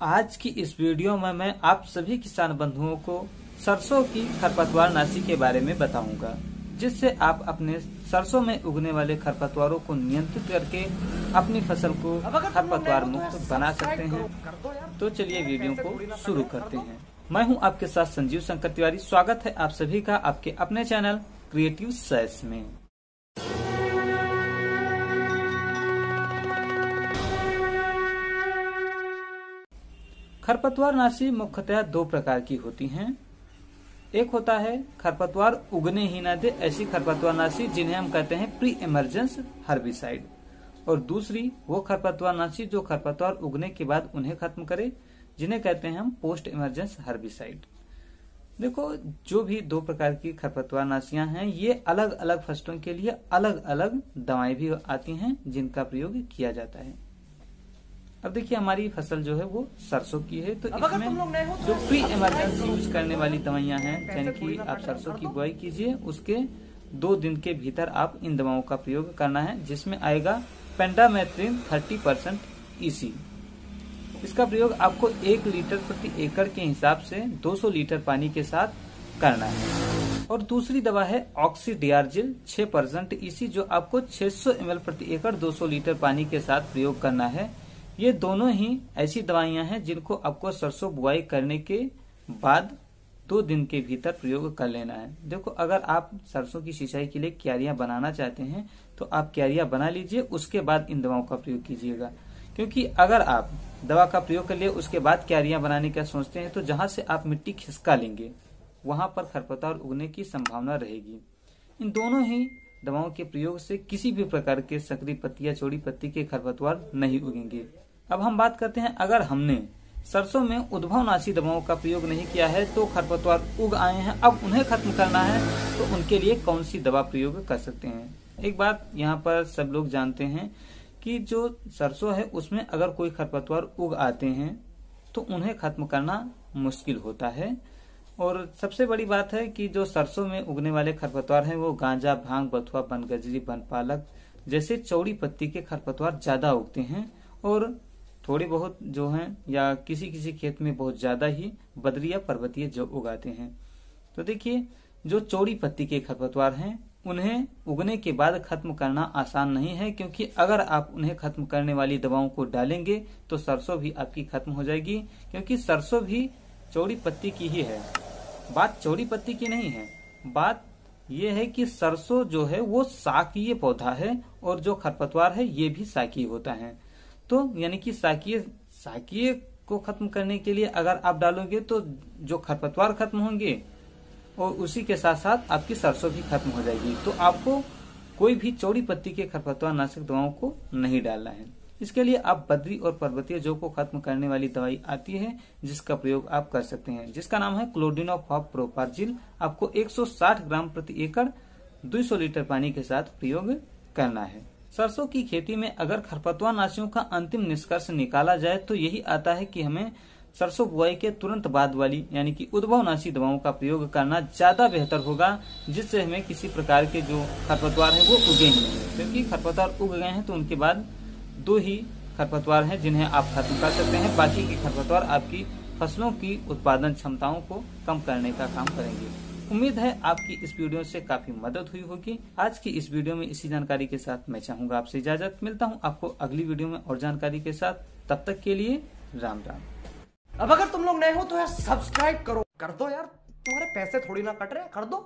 आज की इस वीडियो में मैं आप सभी किसान बंधुओं को सरसों की खरपतवार नाशी के बारे में बताऊंगा, जिससे आप अपने सरसों में उगने वाले खरपतवारों को नियंत्रित करके अपनी फसल को खरपतवार मुक्त बना सकते हैं। तो चलिए वीडियो को शुरू करते हैं। मैं हूं आपके साथ संजीव शंकर तिवारी। स्वागत है आप सभी का आपके अपने चैनल क्रिएटिव सैस में। खरपतवार नाशी मुख्यतः दो प्रकार की होती हैं। एक होता है खरपतवार उगने ही न दे ऐसी खरपतवार नाशी, जिन्हें हम कहते हैं प्री इमरजेंस हर्बिसाइड, और दूसरी वो खरपतवार नाशी जो खरपतवार उगने के बाद उन्हें खत्म करे, जिन्हें कहते हैं हम पोस्ट इमरजेंस हर्बिसाइड। देखो, जो भी दो प्रकार की खरपतवार नाशियां हैं, ये अलग अलग फसलों के लिए अलग अलग दवाएं भी आती हैं जिनका प्रयोग किया जाता है। अब देखिए, हमारी फसल जो है वो सरसों की है, तो इसमें जो प्री इमरजेंसी यूज करने वाली दवाइयां हैं, यानी कि आप सरसों की बुआई कीजिए, उसके 2 दिन के भीतर आप इन दवाओं का प्रयोग करना है, जिसमें आएगा पेंडामेथ्रिन 30% EC। इसका प्रयोग आपको 1 लीटर प्रति एकड़ के हिसाब से 200 लीटर पानी के साथ करना है। और दूसरी दवा है ऑक्सीडियार्जिल 6% EC, जो आपको 600 ml प्रति एकड़ 200 लीटर पानी के साथ प्रयोग करना है। ये दोनों ही ऐसी दवाइयां हैं जिनको आपको सरसों बुआई करने के बाद 2 दिन के भीतर प्रयोग कर लेना है। देखो, अगर आप सरसों की सिंचाई के लिए क्यारियां बनाना चाहते हैं तो आप क्यारियां बना लीजिए, उसके बाद इन दवाओं का प्रयोग कीजिएगा। क्योंकि अगर आप दवा का प्रयोग कर लिए उसके बाद क्यारियां बनाने का सोचते हैं, तो जहां से आप मिट्टी खिसका लेंगे वहां पर खरपतवार उगने की संभावना रहेगी। इन दोनों ही दवाओं के प्रयोग से किसी भी प्रकार के संकरी पत्ती या चौड़ी पत्ती के खरपतवार नहीं उगेंगे। अब हम बात करते हैं, अगर हमने सरसों में उद्भवनाशी दवाओं का प्रयोग नहीं किया है तो खरपतवार उग आए हैं, अब उन्हें खत्म करना है, तो उनके लिए कौन सी दवा प्रयोग कर सकते हैं। एक बात यहाँ पर सब लोग जानते हैं कि जो सरसों है उसमें अगर कोई खरपतवार उग आते हैं तो उन्हें खत्म करना मुश्किल होता है। और सबसे बड़ी बात है कि जो सरसों में उगने वाले खरपतवार हैं वो गांजा, भांग, बथुआ, बनगजरी, बनपालक जैसे चौड़ी पत्ती के खरपतवार ज्यादा उगते हैं, और थोड़ी बहुत जो हैं या किसी किसी खेत में बहुत ज्यादा ही बदरी या पर्वतीय जो उगाते हैं। तो देखिए, जो चौड़ी पत्ती के खरपतवार हैं उन्हें उगने के बाद खत्म करना आसान नहीं है, क्योंकि अगर आप उन्हें खत्म करने वाली दवाओं को डालेंगे तो सरसों भी आपकी खत्म हो जाएगी, क्योंकि सरसों भी चौड़ी पत्ती की ही है। बात चौड़ी पत्ती की नहीं है, बात यह है कि सरसों जो है वो शाकीय पौधा है और जो खरपतवार है ये भी शाकीय होता है। तो यानी कि शाकीय को खत्म करने के लिए अगर आप डालोगे तो जो खरपतवार खत्म होंगे और उसी के साथ साथ आपकी सरसों भी खत्म हो जाएगी। तो आपको कोई भी चौड़ी पत्ती के खरपतवार नाशक दवाओं को नहीं डालना है। इसके लिए आप बद्री और पर्वतीय जो को खत्म करने वाली दवाई आती है जिसका प्रयोग आप कर सकते हैं, जिसका नाम है क्लोडिनोफॉप प्रोपार्जिल। आपको 160 ग्राम प्रति एकड़ 200 लीटर पानी के साथ प्रयोग करना है। सरसों की खेती में अगर खरपतवार नाशियों का अंतिम निष्कर्ष निकाला जाए तो यही आता है कि हमें सरसों बुआई के तुरंत बाद वाली यानी कि उद्भवनाशी दवाओं का प्रयोग करना ज्यादा बेहतर होगा, जिससे हमें किसी प्रकार के जो खरपतवार है वो उगे ही नहीं। क्योंकि खरपतवार उग गए हैं तो उनके बाद 2 ही खरपतवार हैं जिन्हें आप खत्म कर सकते हैं। बाकी के खरपतवार आपकी फसलों की उत्पादन क्षमताओं को कम करने का काम करेंगे। उम्मीद है आपकी इस वीडियो से काफी मदद हुई होगी। आज की इस वीडियो में इसी जानकारी के साथ मैं चाहूंगा आपसे इजाजत। मिलता हूं आपको अगली वीडियो में और जानकारी के साथ। तब तक के लिए राम राम। अब अगर तुम लोग नए हो तो यार सब्सक्राइब करो, कर दो यार, तुम्हारे पैसे थोड़ी ना कट रहे, कर दो।